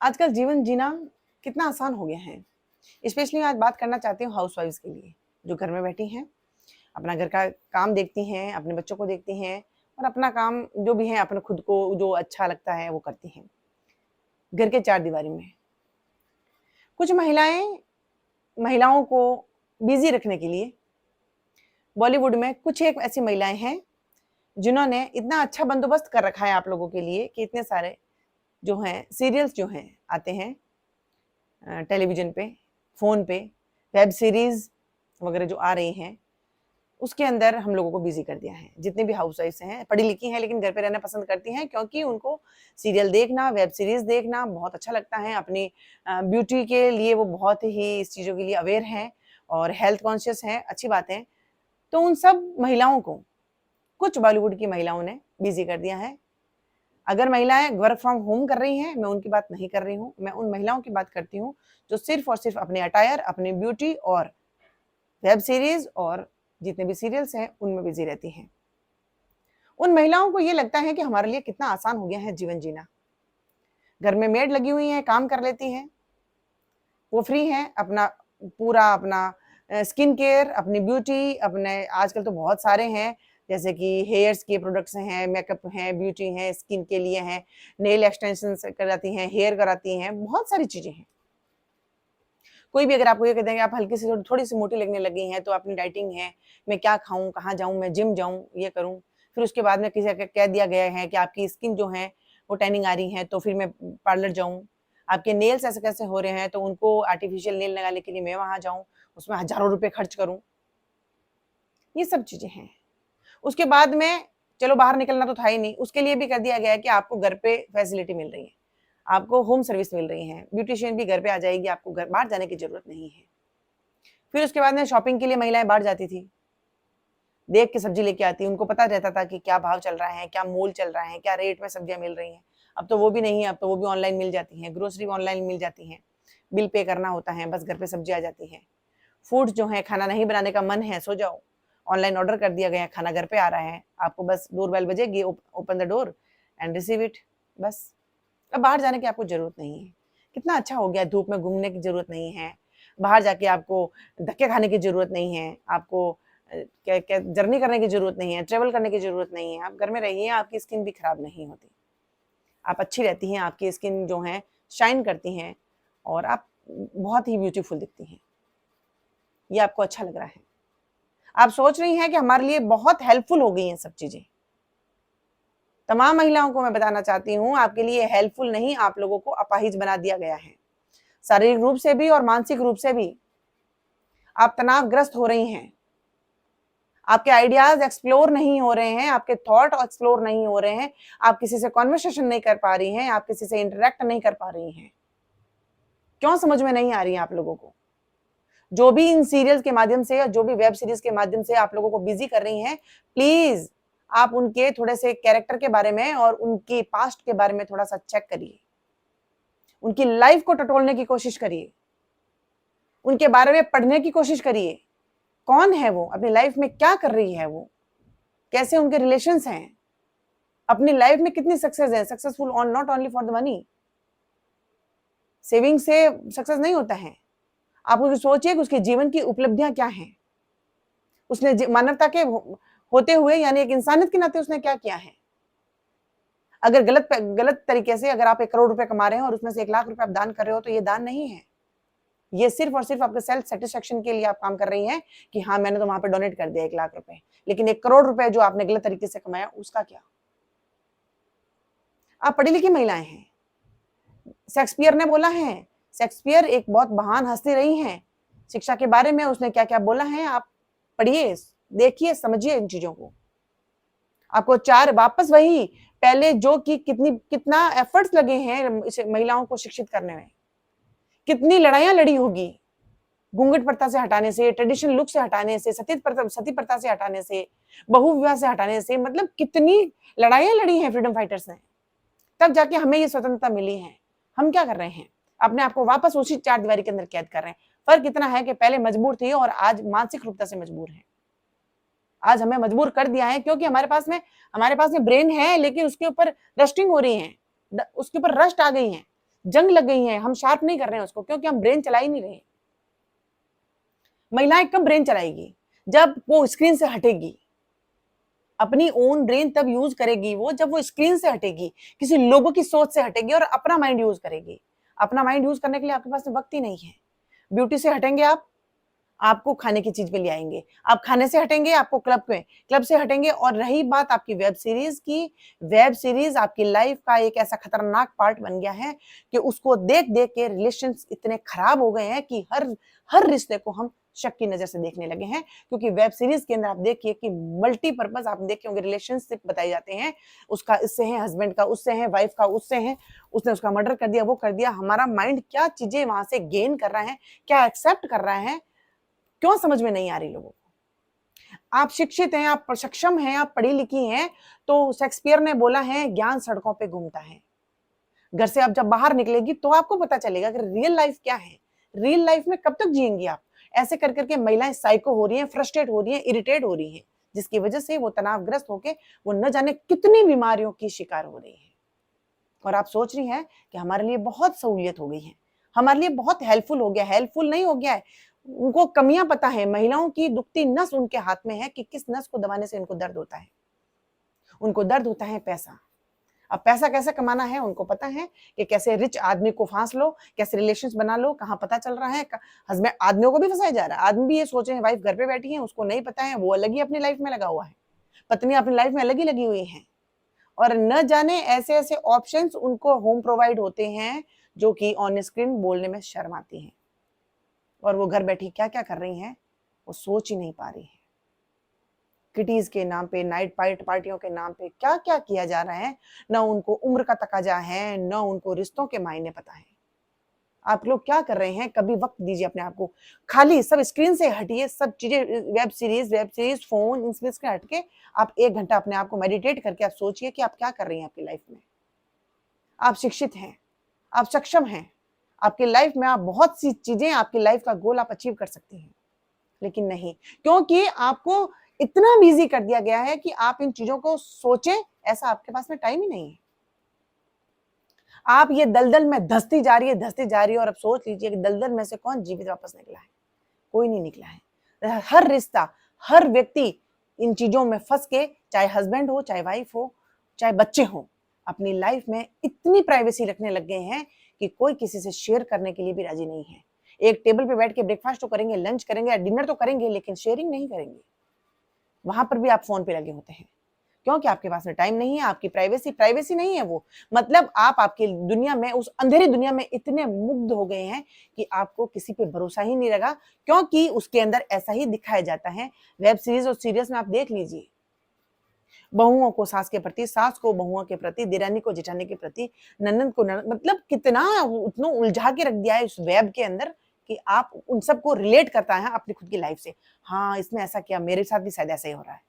आजकल जीवन जीना कितना आसान हो गया है। स्पेशली आज बात करना चाहती हूँ हाउसवाइफ्स के लिए, जो घर में बैठी हैं, अपना घर का काम देखती हैं, अपने बच्चों को देखती हैं और अपना काम जो भी है अपने खुद को जो अच्छा लगता है वो करती हैं, घर के चार दीवारी में। कुछ महिलाओं को बिज़ी रखने के लिए बॉलीवुड में कुछ एक ऐसी महिलाएँ हैं, जिन्होंने इतना अच्छा बंदोबस्त कर रखा है आप लोगों के लिए कि इतने सारे जो हैं सीरियल्स जो हैं आते हैं टेलीविज़न पे, फ़ोन पे, वेब सीरीज़ वगैरह जो आ रही हैं, उसके अंदर हम लोगों को बिज़ी कर दिया है। जितनी भी हाउसवाइफ्स हैं, पढ़ी-लिखी हैं लेकिन घर पे रहना पसंद करती हैं क्योंकि उनको सीरियल देखना, वेब सीरीज़ देखना बहुत अच्छा लगता है। अपनी ब्यूटी के लिए वो बहुत ही इस चीज़ों के लिए अवेयर हैं और हेल्थ कॉन्शियस हैं, अच्छी बात है। तो उन सब महिलाओं को कुछ बॉलीवुड की महिलाओं ने बिज़ी कर दिया है। अगर महिलाएँ वर्क फ्रॉम होम कर रही हैं, मैं उनकी बात नहीं कर रही हूँ। मैं उन महिलाओं की बात करती हूँ, जो सिर्फ़ और सिर्फ़ अपने अटायर, अपनी ब्यूटी और वेब सीरीज़ और जितने भी सीरियल्स हैं, उनमें बिज़ी रहती हैं। उन महिलाओं को ये लगता है कि हमारे लिए कितना आसान हो गया है जीवन जीना। घर में मेड लगी हुई हैं, काम कर लेती हैं। वो फ्री हैं, अपना पूरा अपना स्किन केयर, अपनी ब्यूटी, अपने आजकल तो बहुत सारे हैं, जैसे कि हेयर्स के प्रोडक्ट्स हैं, मेकअप हैं, ब्यूटी हैं, स्किन के लिए हैं, नेल एक्सटेंशन्स कराती हैं, हेयर कराती हैं, बहुत सारी चीज़ें हैं। कोई भी अगर आपको ये कहते हैं कि आप हल्की सी थोड़ी-सी मोटी लगने लगी हैं, तो अपनी डाइटिंग है, मैं क्या खाऊँ, कहाँ जाऊँ, मैं जिम जाऊँ, ये करूँ। फिर उसके बाद में किसी को कह दिया गया है कि आपकी स्किन जो है, वो टैनिंग आ रही है, तो फिर मैं पार्लर जाऊँ। आपके नेल्स ऐसे कैसे हो रहे हैं, तो उनको आर्टिफिशियल नेल लगाने के लिए मैं वहाँ जाऊँ, उसमें हज़ारों रुपए खर्च करूँ। ये सब चीज़ें हैं। उसके बाद में चलो बाहर निकलना तो था ही नहीं, उसके लिए भी कर दिया गया है कि आपको घर पे फैसिलिटी मिल रही है। आपको होम सर्विस मिल रही है, ब्यूटीशियन भी घर पे आ जाएगी, आपको घर बाहर जाने की ज़रूरत नहीं है। फिर उसके बाद में शॉपिंग के लिए महिलाएँ बाहर जाती थी। देख के सब्ज़ी लेके आती, उनको पता रहता था कि क्या भाव चल रहा है, क्या मोल चल रहा है, क्या रेट में सब्जियाँ मिल रही हैं। अब तो वो भी नहीं है, अब तो वो भी ऑनलाइन मिल जाती हैं, ग्रोसरी ऑनलाइन मिल जाती हैं। बिल पे करना होता है, बस घर पे सब्ज़ी आ जाती है। फूड जो है, खाना नहीं बनाने का मन है, सो जाओ, ऑनलाइन ऑर्डर कर दिया गया, खाना घर पे आ रहा है। आपको बस डोरबेल बजेगी, open the door and receive it, बस। अब बाहर जाने की आपको ज़रूरत नहीं है। कितना अच्छा हो गया, धूप में घूमने की ज़रूरत नहीं है। बाहर जाके आपको धक्के खाने की ज़रूरत नहीं है। आपको क्या क्या जर्नी करने की ज़रूरत नहीं है, ट्रैवल करने की ज़रूरत नहीं है। आप घर में रहिए, आपकी स्किन भी खराब नहीं होती। आप अच्छी रहती हैं, आपकी स्किन जो है शाइन करती हैं और आप बहुत ही ब्यूटीफुल दिखती हैं। ये आपको अच्छा लग रहा है। आप सोच रही हैं कि हमारे लिए बहुत हेल्पफुल हो गई हैं सब चीज़ें। तमाम महिलाओं को मैं बताना चाहती हूँ, आपके लिए हेल्पफुल नहीं, आप लोगों को अपाहिज बना दिया गया है। शारीरिक रूप से भी और मानसिक रूप से भी। आप तनावग्रस्त हो रही हैं। आपके आइडियाज़ एक्सप्लोर नहीं हो रहे हैं, आपके थॉट एक्सप्लोर नहीं हो रहे हैं, आप किसी से कन्वर्सेशन नहीं कर पा रही हैं, आप किसी से इंटरैक्ट नहीं कर पा रही हैं। क्यों समझ में नहीं आ रही है आप लोगों को? जो भी इन सीरियल्स के माध्यम से या जो भी वेब सीरीज़ के माध्यम से आप लोगों को बिज़ी कर रही हैं, प्लीज़ आप उनके थोड़े-से कैरेक्टर के बारे में और उनके पास्ट के बारे में थोड़ा-सा चेक करिए। उनकी लाइफ़ को टटोलने की कोशिश करिए। उनके बारे में पढ़ने की कोशिश करिए। कौन है वो? अपनी लाइफ़ में क्या कर रही है वो? कैसे उनके रिलेशंस हैं? अपनी लाइफ़ में कितनी सक्सेस है? Successful on not only for the money. Saving से सक्सेस नहीं होता है। आप उसको सोचिए कि उसके जीवन की उपलब्धियाँ क्या हैं? उसने मानवता के होते हुए यानी एक इंसानियत के नाते उसने क्या किया है? अगर गलत तरीके से अगर आप 1 करोड़ रुपए कमा रहे हैं और उसमें से 1 लाख रुपए आप दान कर रहे हो, तो ये दान नहीं है। ये सिर्फ़ और सिर्फ़ आपके सेल्फ सैटिस्फैक्शन के लिए आप काम कर रही हैं कि हाँ, मैंने तो वहाँ पे डोनेट कर दिया 1 लाख रुपए। लेकिन 1 करोड़ रुपए जो आपने गलत तरीके से कमाया, उसका क्या? आप पढ़ी-लिखी महिलाएँ हैं। शेक्सपियर ने बोला है, शेक्सपियर एक बहुत महान हस्ती रही हैं। शिक्षा के बारे में उसने क्या-क्या बोला है, आप पढ़िए, देखिए, समझिए इन चीज़ों को। आपको 4 वापस वही पहले जो कि कितना एफर्ट्स लगे हैं इस महिलाओं को शिक्षित करने में। कितनी लड़ाइयाँ लड़ी होगी। घूंघट प्रथा से हटाने से, ट्रेडिशनल लुक से हटाने से, सती प्रथा से हटाने से, बहु विवाह से हटाने से, मतलब कितनी लड़ाइयाँ लड़ी हैं फ्रीडम फाइटर्स ने। तब जाके हमें ये स्वतंत्रता मिली है। हम क्या कर रहे हैं? अपने आप को वापस उसी चार दीवारी के अंदर कैद कर रहे हैं। फ़र्क इतना है कि पहले मजबूर थे और आज मानसिक रूपता से मजबूर हैं। आज हमें मजबूर कर दिया है क्योंकि हमारे पास में ब्रेन है लेकिन उसके ऊपर रस्टिंग हो रही है। उसके ऊपर रस्ट आ गई है। जंग लग गई है, हम शार्प नहीं कर रहे हैं उसको, क्योंकि हम ब्रेन चला ही नहीं रहे। महिलाएं कब ब्रेन चलाएगी? जब वो स्क्रीन से हटेगी। अपनी ओन ब्रेन तब यूज करेगी वो जब वो स्क्रीन से हटेगी, किसी लोगों की सोच से हटेगी और अपना माइंड यूज करेगी। अपना माइंड यूज करने के लिए आपके पास वक्त ही नहीं है। ब्यूटी से हटेंगे आप, आपको खाने की चीज पे ले आएंगे। आप खाने से हटेंगे, आपको क्लब से हटेंगे। और रही बात आपकी वेब सीरीज की, वेब सीरीज आपकी लाइफ का एक ऐसा खतरनाक पार्ट बन गया है कि उसको देख देख के रिलेशंस इतने खराब हो गए हैं कि हर हर रिश्ते को हम शक की नजर से देखने लगे हैं। क्योंकि वेब सीरीज के अंदर आप देखिए कि मल्टीपर्पज आप देखे होंगे रिलेशनशिप बताए जाते हैं। उसका इससे है, हस्बैंड का उससे है, वाइफ का उससे है, उसने उसका मर्डर कर दिया, वो कर दिया। हमारा माइंड क्या चीजें वहां से गेन कर रहा है, क्या एक्सेप्ट कर रहा है, क्यों समझ में नहीं आ रही लोगों को। आप शिक्षित हैं, आप सक्षम हैं, आप पढ़ी लिखी हैं, तो शेक्सपियर ने बोला है ज्ञान सड़कों पे घूमता है। घर से आप जब बाहर निकलेगी तो आपको पता चलेगा कि रियल लाइफ क्या है। रियल लाइफ में कब तक जिएंगी आप? ऐसे कर करके महिलाएं साइको हो रही हैं, फ्रस्ट्रेट हो रही हैं, इरिटेट हो रही हैं, जिसकी वजह से वो तनावग्रस्त होकर वो न जाने कितनी बीमारियों की शिकार हो रही है। और आप सोच रही हैं कि हमारे लिए बहुत सहूलियत हो गई है, हमारे लिए बहुत हेल्पफुल हो गया। हेल्पफुल नहीं हो गया है, उनको कमियां पता है। महिलाओं की दुखती नस उनके हाथ में है कि किस नस को दबाने से उनको दर्द होता है। उनको दर्द होता है पैसा। अब पैसा कैसे कमाना है उनको पता है कि कैसे रिच आदमी को फांस लो, कैसे रिलेशंस बना लो, कहाँ पता चल रहा है। हस्बैंड, आदमियों को भी फंसाया जा रहा है। आदमी भी ये सोच रहे हैं वाइफ घर पे बैठी है, उसको नहीं पता है, वो अलग ही अपनी लाइफ में लगा हुआ है, पत्नी अपनी लाइफ में अलग ही लगी हुई है। और न जाने ऐसे ऐसे ऑप्शंस उनको होम प्रोवाइड होते हैं जो कि ऑन स्क्रीन बोलने में शर्म आती हैं। और वो घर बैठी क्या क्या कर रही हैं वो सोच ही नहीं पा रही है। किटीज के नाम पे, नाइट पार्टियों के नाम पे क्या क्या किया जा रहा है। न उनको उम्र का तकाजा है, न उनको रिश्तों के मायने पता है। आप लोग क्या कर रहे हैं? कभी वक्त दीजिए अपने आप को, खाली सब स्क्रीन से हटिए, सब चीजें वेब सीरीज फोन इन से हट के आप 1 घंटा अपने आप को मेडिटेट करके आप सोचिए कि आप क्या कर रही हैं अपनी लाइफ में। आप शिक्षित हैं, आप सक्षम हैं, आपकी लाइफ में आप बहुत सी चीजें, आपकी लाइफ का गोल आप अचीव कर सकती हैं, लेकिन नहीं, क्योंकि आपको इतना बिजी कर दिया गया है कि आप इन चीजों को सोचें, ऐसा आपके पास में टाइम ही नहीं है। आप ये दलदल में धंसती जा रही है। और अब सोच लीजिए कि दलदल में से कौन जीवित वापस निकला है? कोई नहीं निकला है। हर रिश्ता, हर व्यक्ति इन चीजों में फंस के, चाहे हस्बैंड हो, चाहे वाइफ हो, चाहे बच्चे हो, अपनी लाइफ में इतनी प्राइवेसी रखने लग गए हैं कि कोई किसी से शेयर करने के लिए भी राजी नहीं है। एक टेबल पे बैठ के ब्रेकफास्ट तो करेंगे, लंच करेंगे या डिनर तो करेंगे, लेकिन शेयरिंग नहीं करेंगे। वहां पर भी आप फोन पे लगे होते हैं, क्योंकि आपके पास में टाइम नहीं है। आपकी प्राइवेसी नहीं है वो, मतलब आप आपकी दुनिया में, उस अंधेरी दुनिया में इतने मुग्ध हो गए हैं कि आपको किसी पे भरोसा ही नहीं लगा, क्योंकि उसके अंदर ऐसा ही दिखाया जाता है। वेब सीरीज और सीरियल्स में आप देख लीजिए, बहुओं को सास के प्रति, सास को बहुओं के प्रति, दिरानी को जेठानी के प्रति, ननद को ननद, मतलब कितना उतना उलझा के रख दिया है इस वेब के अंदर कि आप उन सबको रिलेट करता है अपनी खुद की लाइफ से। हाँ, इसने ऐसा किया, मेरे साथ भी शायद ऐसा ही हो रहा है,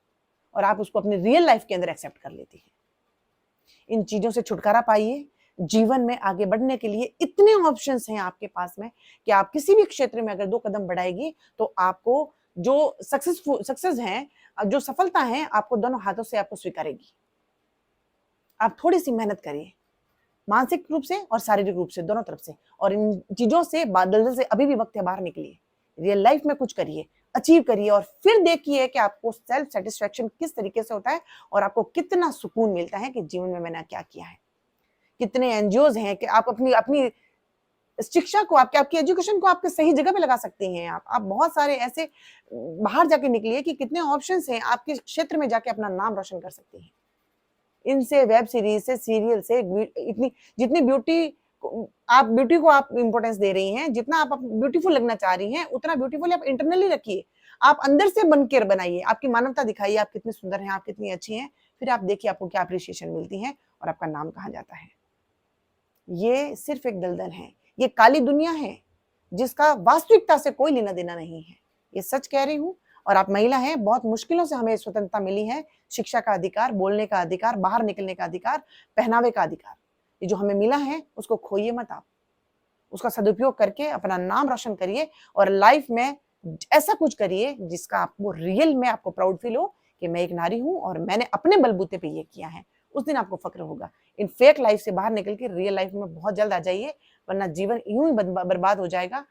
और आप उसको अपनी रियल लाइफ के अंदर एक्सेप्ट कर लेती है। इन चीजों से छुटकारा पाइए। जीवन में आगे बढ़ने के लिए इतने ऑप्शंस हैं आपके पास में कि आप किसी भी क्षेत्र में अगर 2 कदम बढ़ाएगी तो आपको जो सक्सेस है, जो सफलता है, आपको दोनों हाथों से आपको स्वीकारेगी। आप थोड़ी सी मेहनत करिए, मानसिक रूप से और शारीरिक रूप से, दोनों तरफ से, और इन चीजों से, बादल से अभी भी वक्त है, बाहर निकलिए, रियल लाइफ में कुछ करिए, अचीव करिए, और फिर देखिए कि आपको सेल्फ सेटिस्फेक्शन किस तरीके से होता है और आपको कितना सुकून मिलता है कि जीवन में मैंने क्या किया है। कितने एनजीओज हैं कि आप अपनी अपनी शिक्षा को, आपकी एजुकेशन को आपके सही जगह पे लगा सकती हैं। आप बहुत सारे ऐसे बाहर जाके निकलिए कि कितने ऑप्शंस हैं, आपके क्षेत्र में जाके अपना नाम रोशन कर सकती हैं। इनसे, वेब सीरीज से, सीरियल से, इतनी जितनी ब्यूटी को आप इंपॉर्टेंस दे रही हैं, जितना आप ब्यूटीफुल लगना चाह रही हैं, उतना ब्यूटीफुल आप इंटरनली रखिए। आप अंदर से बनकर बनाइए, आपकी मानवता दिखाइए, आप कितनी सुंदर हैं, आप कितनी अच्छी हैं। फिर आप देखिए आपको क्या अप्रिशिएशन मिलती है और आपका नाम कहाँ जाता है। ये सिर्फ एक दलदल है, ये काली दुनिया है जिसका वास्तविकता से कोई लेना देना नहीं है। ये सच कह रही हूँ। और आप महिला हैं, बहुत मुश्किलों से हमें स्वतंत्रता मिली है, शिक्षा का अधिकार, बोलने का अधिकार, बाहर निकलने का अधिकार, पहनावे का अधिकार। ये जो हमें मिला है उसको खोइए मत आप, उसका सदुपयोग करके अपना नाम रोशन करिए और लाइफ में ऐसा कुछ करिए जिसका आपको रियल में आपको प्राउड फील हो कि मैं एक नारी हूं और मैंने अपने बलबूते पे ये किया है। उस दिन आपको फक्र होगा। इन फेक लाइफ से बाहर निकल के रियल लाइफ में बहुत जल्द आ जाइए, वरना जीवन यूं ही बर्बाद हो जाएगा